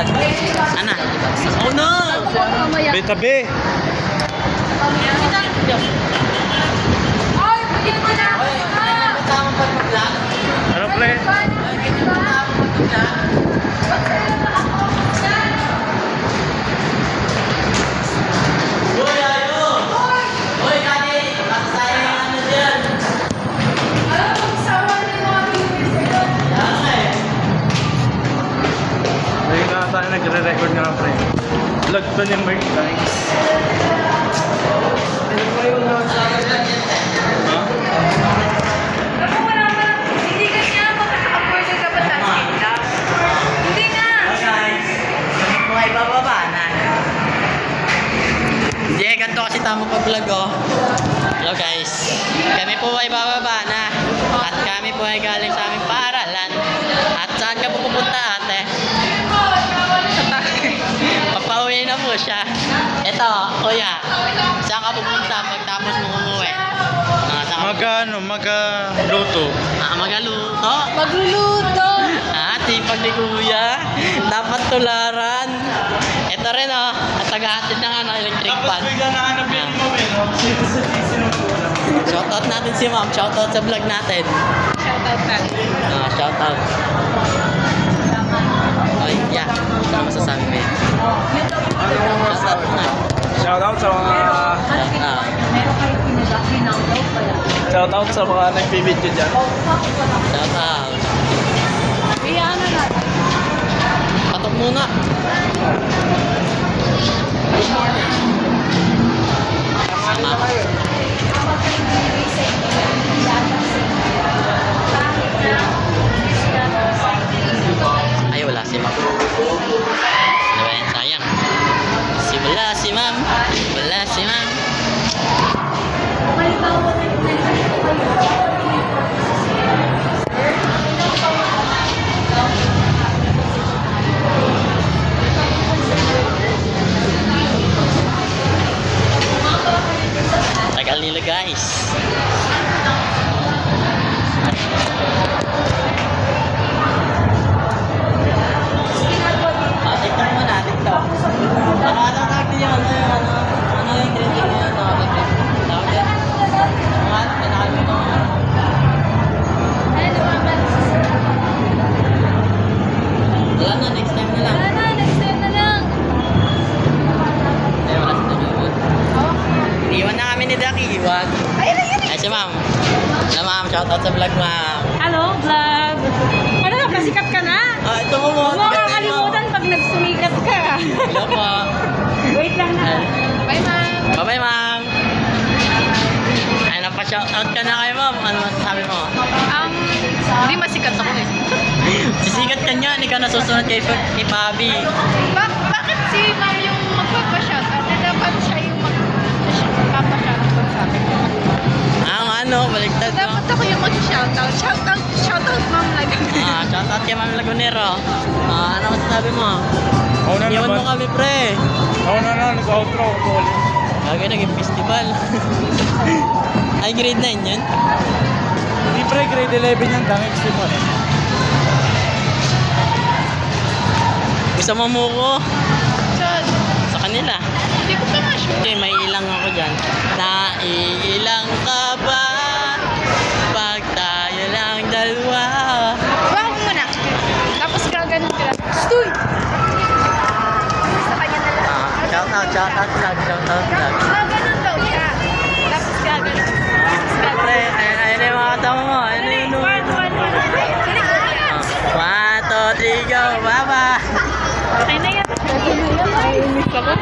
yan. Ana? Oh no! Tabi. Ano pre? Ngayon na tayo nagre-record nga pre. Vlog to ni Mark guys. Ganito kasi tama pag-vlog oh. Hello guys. Kami po ay bababa na. At kami po ay galing sa aming paaralan. At saan ka po pupunta ate? Papauwi na po siya. Ito, kuya. Saan ka pupunta pagtapos mo umuwi? Magaluto. Magaluto? Magluluto! Tipag ni kuya. Dapat tularan. Ito rin oh. At tagahatid ng electric fan. Tapos bigla na hanapin mo no? Shoutout natin si ma'am. Shoutout sa vlog natin. Shoutout tayo. Shoutout. Ay, yeah. Ano masasabi mo yan? Shoutout na. Shoutout sa mga Shoutout sa mga nagbibidyo dyan. Shoutout. Iyan na natin. Patok muna. Ay, wala si ma'am. Ano ba yan? Sayang. Wala si ma'am. Wala si ma'am. Tagal nila guys. TikTok muna, TikTok. Ano natin yun? Ano yung trending na yun? Tawag yan? Ano? Pinakalimutan mo. Wala na, next time na lang. Ay, wala si Dudut. Iniwan na kami ni Ducky. Iwan. Ay, si ma'am. Hello ma'am, shoutout sa vlog ma'am. Hello, vlog! Ano, pasikat ka na? Ito mo mo. Huwag mo kakalimutan pag nagsumikat ka. Hello po. Wait lang na. Bye, ma'am. Bye-bye ma'am. Ay, napa-shoutout ka na kay ma'am. Ano masasabi mo? Hindi masikat ako eh. Sisikat ka niya. Hindi ka nasusunod kay Pabi. Bakit si ma'am yung magpapashoutout? Dapat siya yung magpapashoutout sa akin. Ano? Baliktad no? Dapat ako yung mag-shoutout. Shoutout ma'am lagi. Shoutout kay ma'am Lagunero. Ano masasabi mo? Ako na Iwan mo naman. kami pre. Ako na nag-outro ko ulit. Lagi naging festival. Ay, grade 9 yun? Hindi pre, grade 11 yan. Dangig simon eh. Gusto mo ko? Saan? Sa kanila. Hindi ko pa nga sure. Okay, may ilang ako dyan. Naiilang ka ba? Pag tayo lang dalawa. Bawa ko muna. Tapos gaganon ka lang. Stoy! Sa kanya na lang. Shoutout vlog, shoutout vlog. Gaganon daw siya. Tapos gaganon. Pre, ayun yung mga kasama mo. Ayun yung One, 1, 2, 3, go! Bye-bye! Okay na yan. Ay, miss ako.